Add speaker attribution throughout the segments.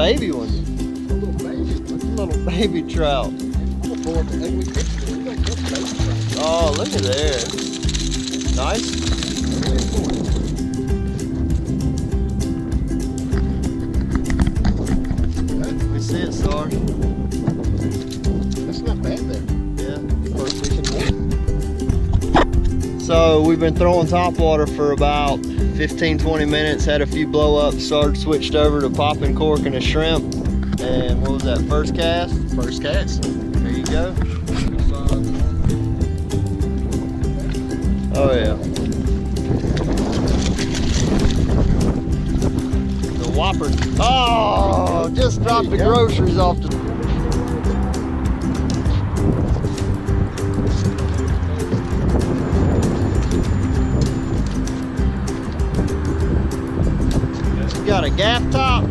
Speaker 1: baby one.
Speaker 2: A little baby.
Speaker 1: That's a little baby trout. Oh, look at there. Nice. We see it, Sarge.
Speaker 2: That's not bad there.
Speaker 1: Yeah. So we've been throwing topwater for about 15-20 minutes, had a few blow ups. Sarge switched over to popping cork and a shrimp. And what was that, first cast?
Speaker 2: First cast.
Speaker 1: There you go. Oh yeah. The whopper. Oh, just dropped the groceries off the. You got a gaff top.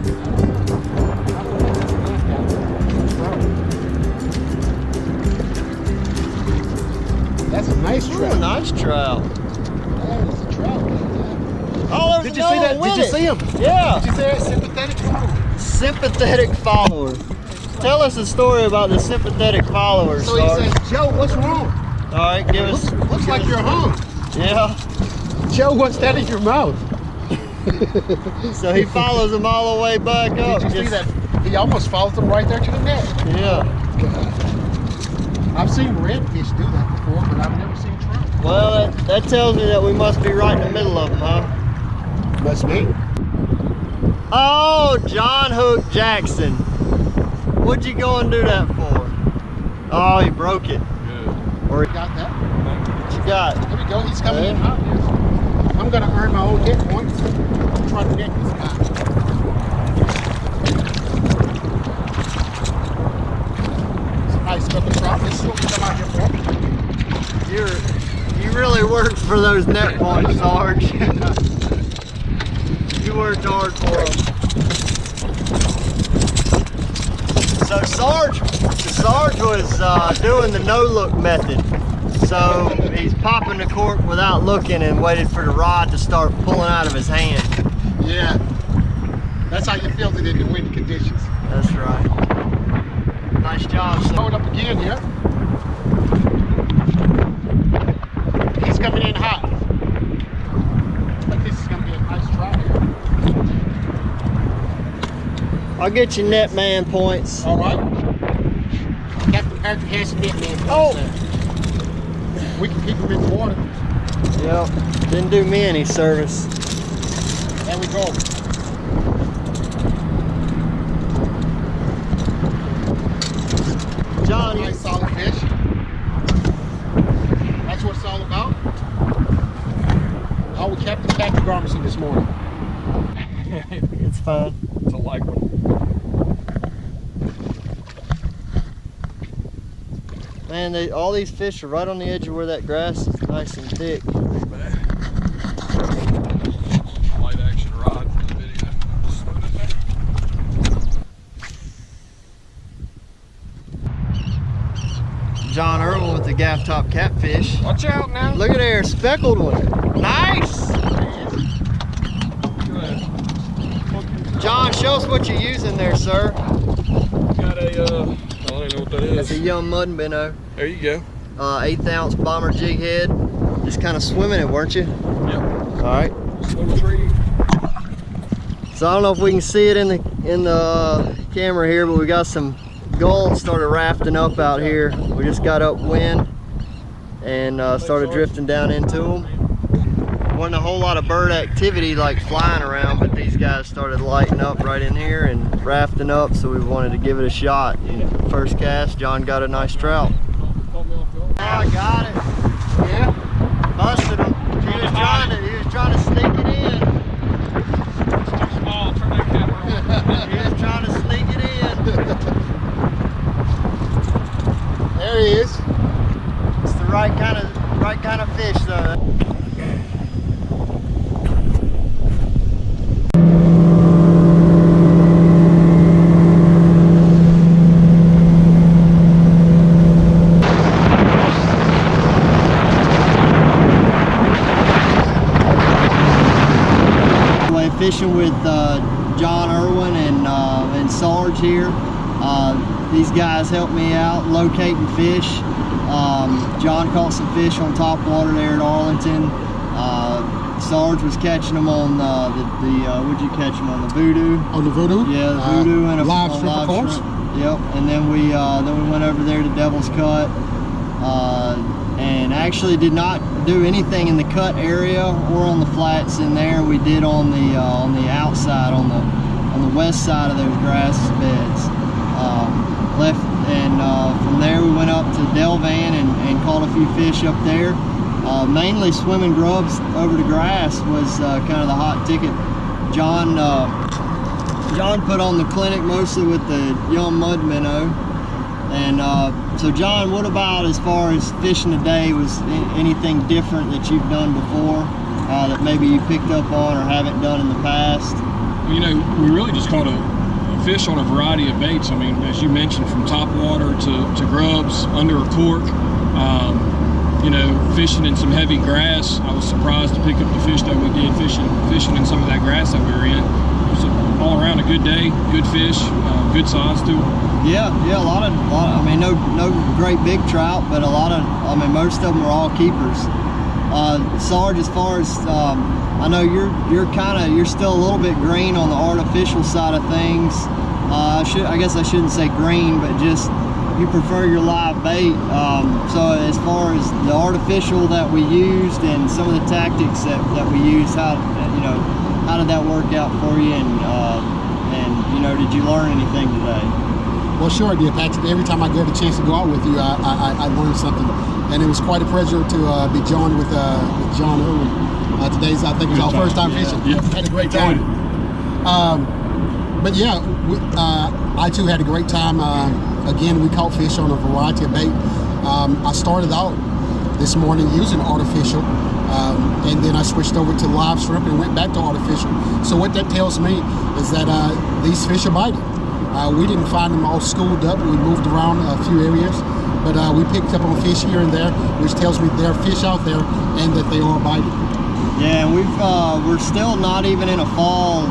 Speaker 2: That's a nice trout.
Speaker 1: Ooh, a nice trout.
Speaker 2: Yeah, it's a trout.
Speaker 1: Oh, there's
Speaker 2: Did you see that? Did you see him?
Speaker 1: Yeah.
Speaker 2: Did you say a sympathetic follower?
Speaker 1: Sympathetic follower. Tell us a story about the sympathetic follower.
Speaker 2: So he says, Joe, what's wrong?
Speaker 1: All right, give us.
Speaker 2: Looks like you're hung.
Speaker 1: Yeah.
Speaker 2: Joe, what's that in your mouth?
Speaker 1: So he follows them all the way back up.
Speaker 2: Did you see that? He almost follows them right there to the net.
Speaker 1: Yeah.
Speaker 2: God. I've seen redfish do that before, but I've never seen trout.
Speaker 1: Well, that tells me that we must be right in the middle of them, huh?
Speaker 2: Must be.
Speaker 1: Oh, John Hook Jackson. What'd you go and do that for? Oh, he broke it.
Speaker 3: Good.
Speaker 1: Or
Speaker 2: You got that?
Speaker 1: what you got?
Speaker 2: There we go. He's coming in hot here. I'm going to earn my own net points. I'm trying to net this guy. It's a nice speckled trout. This is what we come out here for.
Speaker 1: You really worked for those net points, Sarge. You worked hard for them. So Sarge was doing the no-look method. So he's popping the cork without looking and waited for the rod to start pulling out of his hand.
Speaker 2: Yeah. That's how you feel it in the windy conditions.
Speaker 1: That's right. Nice job, sir.
Speaker 2: Hold up again here. He's coming in hot. But this is going to be a nice trout here.
Speaker 1: I'll get you net man points.
Speaker 2: All right. Captain Patrick has some net man points.
Speaker 1: Oh.
Speaker 2: We can keep him in the water.
Speaker 1: Yep, didn't do me any service.
Speaker 2: There we go.
Speaker 1: John,
Speaker 2: Nice solid fish. That's what it's all about. Oh, we Captain Patrick Garmison this morning.
Speaker 1: it's fine.
Speaker 3: It's a light one.
Speaker 1: Man, all these fish are right on the edge of where that grass is nice and thick.
Speaker 3: Light action rod for the video. Just put it there.
Speaker 1: John Earl with the gaff top catfish.
Speaker 3: Watch out now.
Speaker 1: Look at there, speckled one. Nice! John, show us what you're using there, sir.
Speaker 3: Got a, I don't know what that
Speaker 1: That's a
Speaker 3: is.
Speaker 1: young mud minnow.
Speaker 3: There you go.
Speaker 1: 1/8 ounce bomber jig head. Just kind of swimming it, weren't you?
Speaker 3: Yep.
Speaker 1: All right.
Speaker 3: Slow tree.
Speaker 1: So I don't know if we can see it in the camera here, but we got some gulls started rafting up out here. We just got upwind and started drifting down into them. Wasn't a whole lot of bird activity like flying around, but these guys started lighting up right in here and rafting up, so we wanted to give it a shot. And first cast, John got a nice trout. Oh, I got it.
Speaker 2: Yeah?
Speaker 1: Busted him. He was trying to sneak it in.
Speaker 3: It's too small. Turn that camera on.
Speaker 1: He was trying to sneak it in.
Speaker 2: There he is.
Speaker 1: It's the right kind of fish though. Fishing with John Irwin and Sarge here. These guys helped me out locating fish. John caught some fish on Topwater there at Arlington. Sarge was catching them on what'd you catch them on, the Voodoo?
Speaker 2: On the Voodoo?
Speaker 1: Yeah, the Voodoo and a
Speaker 2: live shrimp, of course.
Speaker 1: Yep, and then we went over there to Devil's Cut, and actually did not do anything in the cut area or on the flats in there. We did on the outside, on the west side of those grass beds. Left, and from there we went up to Delvan and caught a few fish up there. Mainly swimming grubs over the grass was kind of the hot ticket. John put on the clinic mostly with the young mud minnow. And so John, what about as far as fishing today? Was anything different that you've done before that maybe you picked up on or haven't done in the past?
Speaker 3: Well, you know, we really just caught a fish on a variety of baits. I mean, as you mentioned, from Topwater to grubs, under a cork. You know, fishing in some heavy grass. I was surprised to pick up the fish that we did, fishing in some of that grass that we were in. It was all around a good day, good fish, good size too. Yeah,
Speaker 1: a lot of I mean, no great big trout, but I mean, most of them were all keepers. Sarge, as far as I know, you're still a little bit green on the artificial side of things. I guess I shouldn't say green, but just you prefer your live bait. So as far as the artificial that we used and some of the tactics that we used, how did that work out for you? And you know, did you learn anything today?
Speaker 2: Well, sure I did, Patrick. Every time I get a chance to go out with you, I learned something, and it was quite a pleasure to be joined with John Irwin. Today's, I think, was our first time fishing.
Speaker 3: Yeah.
Speaker 2: Had a great time. But yeah, I too had a great time. Again, we caught fish on a variety of bait. I started out this morning using artificial, and then I switched over to live shrimp and went back to artificial. So what that tells me is that these fish are biting. We didn't find them all schooled up. We moved around a few areas, but we picked up on fish here and there, which tells me there are fish out there and that they are biting.
Speaker 1: Yeah, and we're still not even in a fall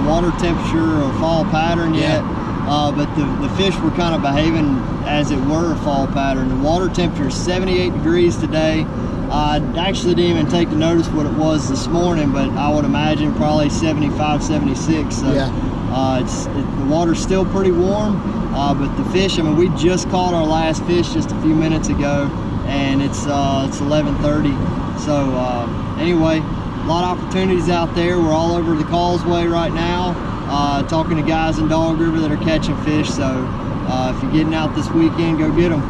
Speaker 1: water temperature or fall pattern yet. But the fish were kind of behaving as it were a fall pattern. The water temperature is 78 degrees today. I actually didn't even take to notice what it was this morning, but I would imagine probably 75, 76. So the water's still pretty warm, but the fish, I mean, we just caught our last fish just a few minutes ago, and it's 11:30. So anyway, a lot of opportunities out there. We're all over the causeway right now, talking to guys in Dog River that are catching fish. So if you're getting out this weekend, go get them.